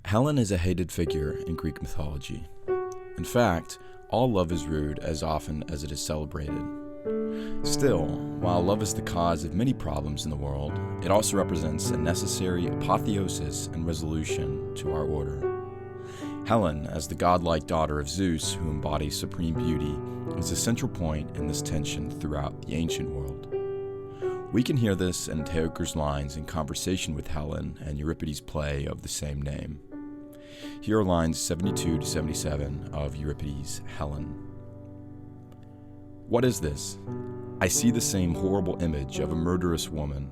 Helen is a hated figure in Greek mythology. In fact, all love is rude as often as it is celebrated. Still, while love is the cause of many problems in the world, it also represents a necessary apotheosis and resolution to our order. Helen, as the godlike daughter of Zeus who embodies supreme beauty, is a central point in this tension throughout the ancient world. We can hear this in Teucer's lines in conversation with Helen and Euripides' play of the same name. Here are lines 72 to 77 of Euripides' Helen. What is this? I see the same horrible image of a murderous woman,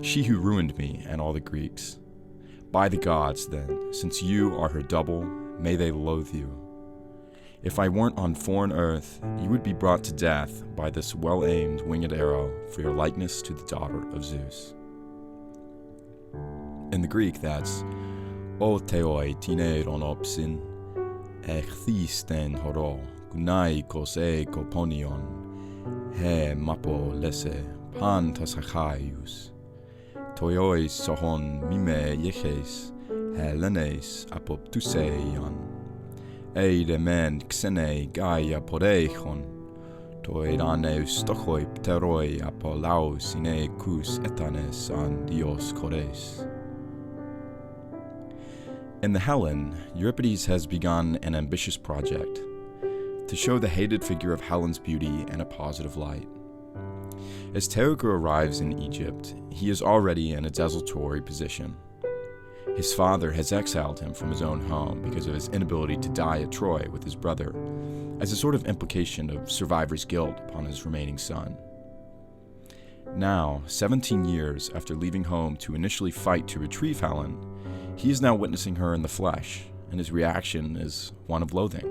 she who ruined me and all the Greeks. By the gods, then, since you are her double, may they loathe you. If I weren't on foreign earth, you would be brought to death by this well-aimed winged arrow for your likeness to the daughter of Zeus. In the Greek, that's O theoi tineron opsin, echthisten horo, gunai kose koponion, he mapo lese, pan tasachaius, toiois sohon mime yeches, helenes apoptuseion, eide men xene gaia poreichon, toirane stochoi pteroi apolaus ine kus etanes an dios chores. In the Helen, Euripides has begun an ambitious project to show the hated figure of Helen's beauty in a positive light. As Teucer arrives in Egypt, he is already in a desultory position. His father has exiled him from his own home because of his inability to die at Troy with his brother, as a sort of implication of survivor's guilt upon his remaining son. Now, 17 years after leaving home to initially fight to retrieve Helen, he is now witnessing her in the flesh, and his reaction is one of loathing.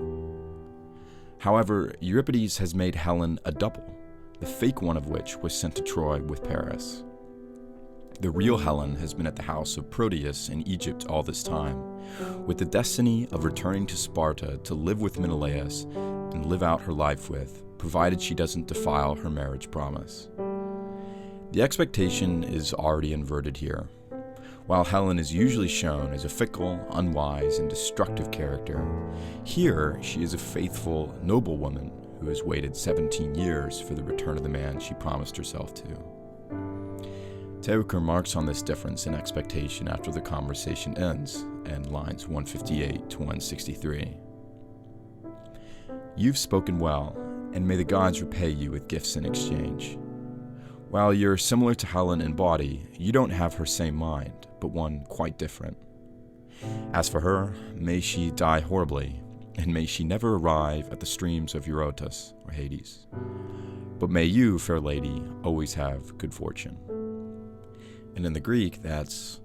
However, Euripides has made Helen a double, the fake one of which was sent to Troy with Paris. The real Helen has been at the house of Proteus in Egypt all this time, with the destiny of returning to Sparta to live with Menelaus and live out her life with, provided she doesn't defile her marriage promise. The expectation is already inverted here. While Helen is usually shown as a fickle, unwise, and destructive character, here she is a faithful, noble woman who has waited 17 years for the return of the man she promised herself to. Teucer marks on this difference in expectation after the conversation ends, and lines 158 to 163. You've spoken well, and may the gods repay you with gifts in exchange. While you're similar to Helen in body, you don't have her same mind, but one quite different. As for her, may she die horribly, and may she never arrive at the streams of Eurotas or Hades. But may you, fair lady, always have good fortune. And in the Greek, that's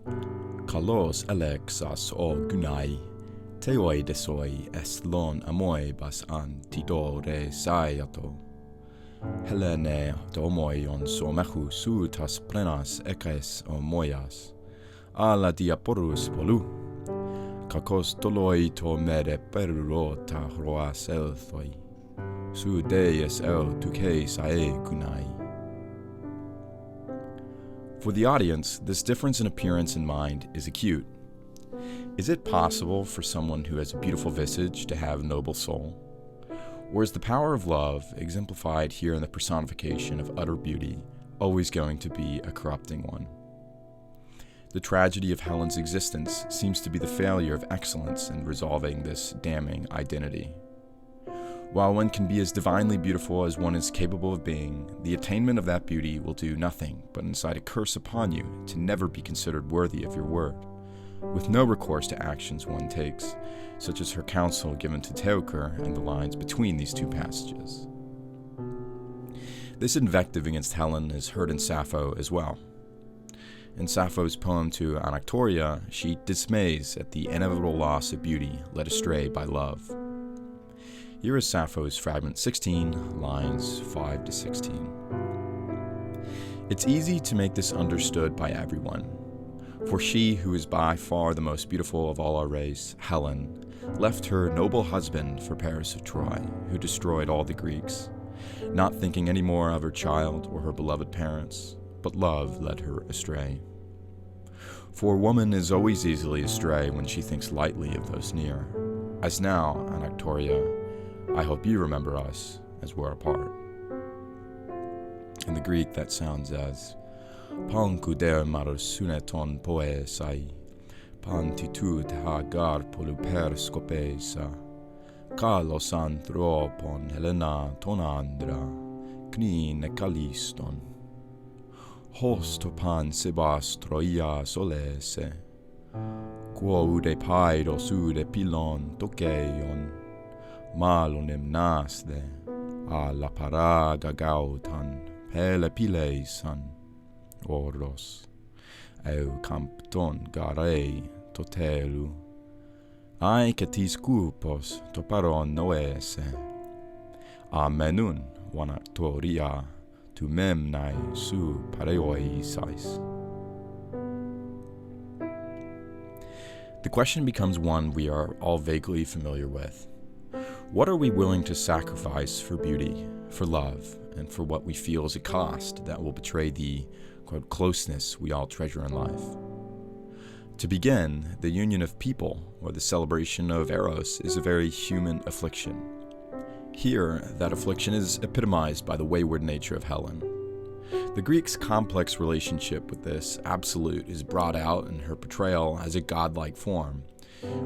kalos alexas o gunai, teoi desoi eslon amoi bas an tidore saiato. Helene domoion somechu sutas plenas ekes o moias, ala diaporus polu, kakos doloi to mere perrota roas elthoi, su deis el tuke sae kunai. For the audience, this difference in appearance and mind is acute. Is it possible for someone who has a beautiful visage to have a noble soul? Or is the power of love, exemplified here in the personification of utter beauty, always going to be a corrupting one? The tragedy of Helen's existence seems to be the failure of excellence in resolving this damning identity. While one can be as divinely beautiful as one is capable of being, the attainment of that beauty will do nothing but incite a curse upon you to never be considered worthy of your word, with no recourse to actions one takes, such as her counsel given to Teucer and the lines between these two passages. This invective against Helen is heard in Sappho as well. In Sappho's poem to Anactoria, she dismays at the inevitable loss of beauty led astray by love. Here is Sappho's fragment 16, lines 5 to 16. It's easy to make this understood by everyone. For she, who is by far the most beautiful of all our race, Helen, left her noble husband for Paris of Troy, who destroyed all the Greeks, not thinking any more of her child or her beloved parents, but love led her astray. For woman is always easily astray when she thinks lightly of those near. As now, Anactoria, I hope you remember us as we're apart. In the Greek, that sounds as Pankuder marsuneton poesai, pantitud hagar poluper scopesa, kalos anthropon Helena tonandra, knin ekaliston. Hostopan sebas Troia solese, quo ude paidos ude pilon tokeion, malonem nasde, a la paraga gautan, pele pileisan, oros, eu campton garei totelu, ai catis cupos toparon noese, amenun wanactoria, tu memnai su pareoisais. The question becomes one we are all vaguely familiar with. What are we willing to sacrifice for beauty, for love, and for what we feel is a cost that will betray the, quote, closeness we all treasure in life? To begin, the union of people, or the celebration of Eros, is a very human affliction. Here, that affliction is epitomized by the wayward nature of Helen. The Greeks' complex relationship with this absolute is brought out in her portrayal as a godlike form,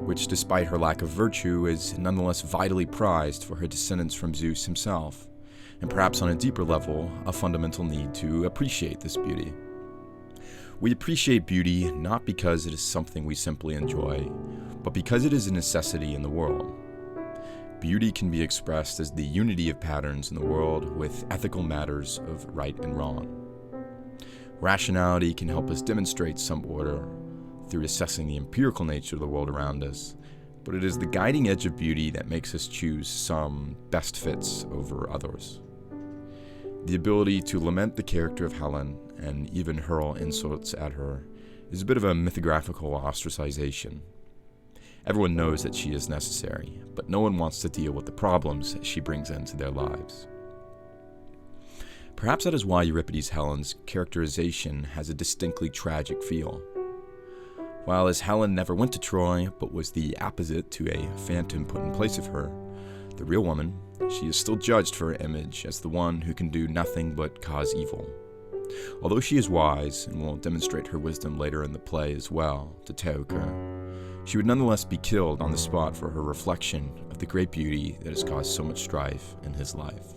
which, despite her lack of virtue, is nonetheless vitally prized for her descendants from Zeus himself, and perhaps on a deeper level, a fundamental need to appreciate this beauty. We appreciate beauty not because it is something we simply enjoy, but because it is a necessity in the world. Beauty can be expressed as the unity of patterns in the world with ethical matters of right and wrong. Rationality can help us demonstrate some order through assessing the empirical nature of the world around us, but it is the guiding edge of beauty that makes us choose some best fits over others. The ability to lament the character of Helen and even hurl insults at her is a bit of a mythographical ostracization. Everyone knows that she is necessary, but no one wants to deal with the problems she brings into their lives. Perhaps that is why Euripides' Helen's characterization has a distinctly tragic feel. While as Helen never went to Troy, but was the apposite to a phantom put in place of her, the real woman, she is still judged for her image as the one who can do nothing but cause evil. Although she is wise, and will demonstrate her wisdom later in the play as well, to Teucer, she would nonetheless be killed on the spot for her reflection of the great beauty that has caused so much strife in his life.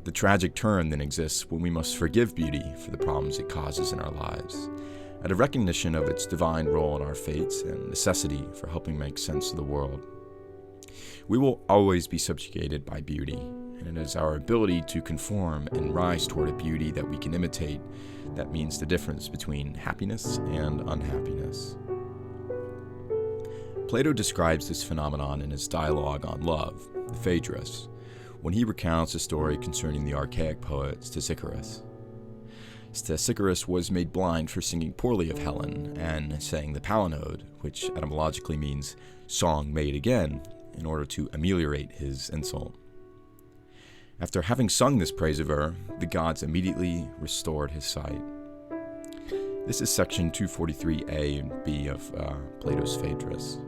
The tragic turn then exists when we must forgive beauty for the problems it causes in our lives, at a recognition of its divine role in our fates and necessity for helping make sense of the world. We will always be subjugated by beauty, and it is our ability to conform and rise toward a beauty that we can imitate that means the difference between happiness and unhappiness. Plato describes this phenomenon in his dialogue on love, the Phaedrus, when he recounts a story concerning the archaic poet Stesichorus. Stesichorus was made blind for singing poorly of Helen and sang the palinode, which etymologically means song made again, in order to ameliorate his insult. After having sung this praise of her, the gods immediately restored his sight. This is section 243a and b of Plato's Phaedrus.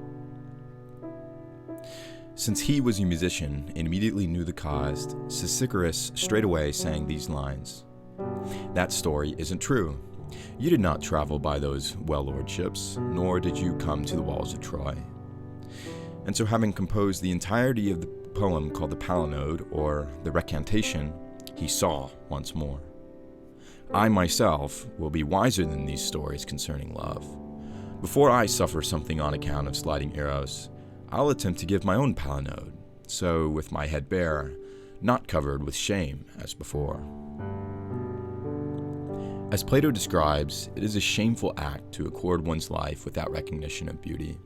Since he was a musician and immediately knew the cause, Stesichorus straightway sang these lines. That story isn't true. You did not travel by those well-oared ships, nor did you come to the walls of Troy. And so, having composed the entirety of the poem called the palinode, or the recantation, he saw once more. I myself will be wiser than these stories concerning love. Before I suffer something on account of slighting Eros, I'll attempt to give my own palinode, so with my head bare, not covered with shame as before. As Plato describes, it is a shameful act to accord one's life without recognition of beauty.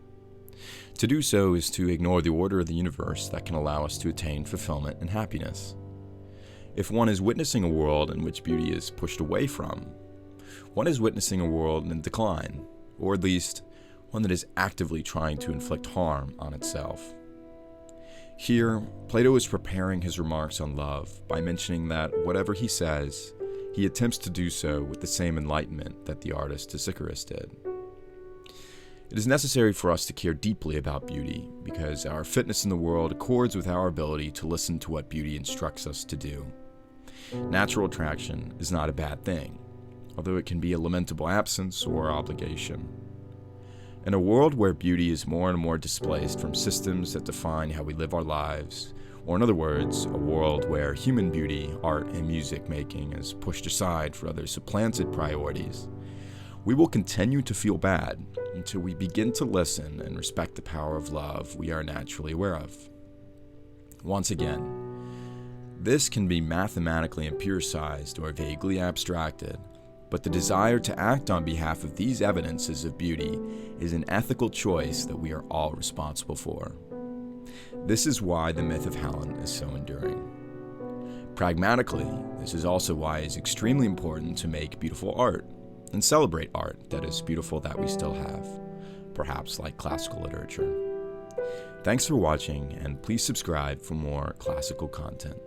To do so is to ignore the order of the universe that can allow us to attain fulfillment and happiness. If one is witnessing a world in which beauty is pushed away from, one is witnessing a world in decline, or at least one that is actively trying to inflict harm on itself. Here, Plato is preparing his remarks on love by mentioning that whatever he says, he attempts to do so with the same enlightenment that the artist Iphigenia did. It is necessary for us to care deeply about beauty because our fitness in the world accords with our ability to listen to what beauty instructs us to do. Natural attraction is not a bad thing, although it can be a lamentable absence or obligation. In a world where beauty is more and more displaced from systems that define how we live our lives, or in other words, a world where human beauty, art, and music making is pushed aside for other supplanted priorities, we will continue to feel bad until we begin to listen and respect the power of love we are naturally aware of. Once again, this can be mathematically empiricized or vaguely abstracted, but the desire to act on behalf of these evidences of beauty is an ethical choice that we are all responsible for. This is why the myth of Helen is so enduring. Pragmatically, this is also why it is extremely important to make beautiful art and celebrate art that is beautiful that we still have, perhaps like classical literature. Thanks for watching, and please subscribe for more classical content.